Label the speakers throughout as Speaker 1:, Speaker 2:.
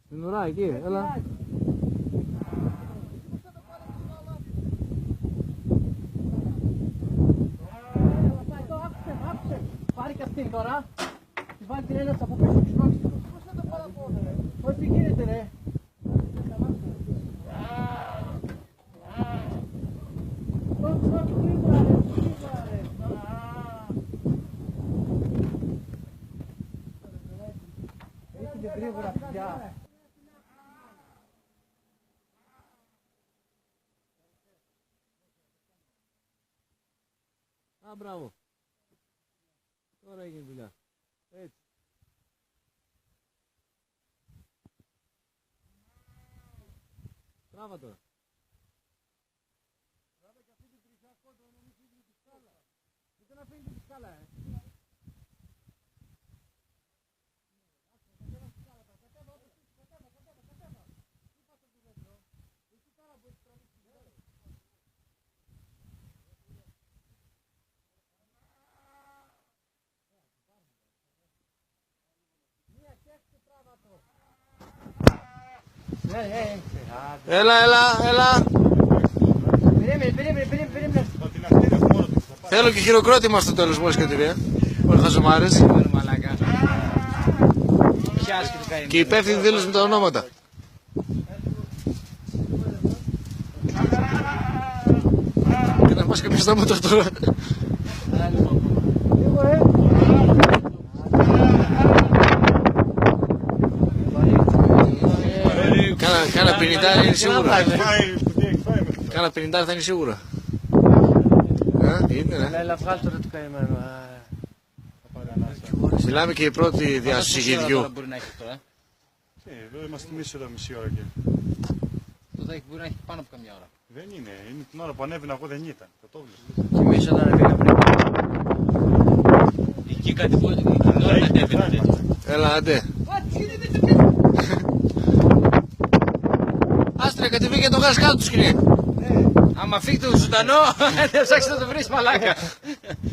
Speaker 1: Στην ουρά εκεί, έλα.
Speaker 2: Πάρει και αυτήν τώρα. Τη βάλει την ένα από πίσω και σπρώξει το. Πώς θα το παραπώνω ρε. Πώς τι γίνεται ρε. Έχει και γρήγορα πια.
Speaker 1: Α, μπράβο. Τώρα έγινε δουλειά. Έτσι. Τράβα τώρα.
Speaker 2: Τράβα και αυτή την τριχιά κόντρα να μην φύγει τη σκάλα. Δεν να φύγει τη σκάλα
Speaker 1: Έλα, έλα, έλα.
Speaker 2: Περίμενε.
Speaker 1: Θέλω και χειροκρότημα στο τέλος μόλις κατηρία. Όλοι θα ζωμάρες. Και υπεύθυνη δήλωση με τα ονόματα. Και να μας κάποιος στα μότο τώρα. Κάνα 50 είναι σίγουρα. Κάνα 50 θα είναι σίγουρα. Είναι, ναι.
Speaker 2: Έλα, βγάλ' τώρα το καημένο.
Speaker 1: Μιλάμε και η πρώτη διάσωση γυριού.
Speaker 3: Μπορεί να έχει τώρα.
Speaker 4: Εδώ είμαστε εμείς εδώ μισή ώρα και.
Speaker 3: Τότε μπορεί να έχει πάνω από καμιά ώρα.
Speaker 4: Δεν είναι, είναι την ώρα που ανέβαινα εγώ δεν ήταν. Θα το βλέπεις.
Speaker 2: Και εμείς όταν ανέβηκα πριν.
Speaker 3: Εκεί κάτι που δεν κατέβαινε.
Speaker 1: Έλα, άντε. Άστρε, κατεβήκε το γάζ κάτω του σκηνή.
Speaker 3: Άμα φύγει το ζωντανό, δεν ψάξει να το βρεις μαλάκα.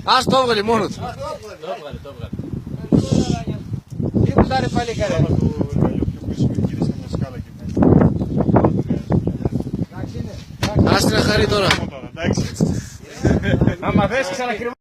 Speaker 1: Ας το έβγαλε μόνο του.
Speaker 3: Το έβγαλε.
Speaker 2: Τίποτα ρε πάλι καρέ.
Speaker 4: Πάμε το εργαλείο πιο πίσω και γύρισε μια σκάλα εκεί πέρα.
Speaker 1: Άστρε να χαρεί τώρα.
Speaker 4: Εντάξει.
Speaker 3: Άμα θες ξανακριβώ.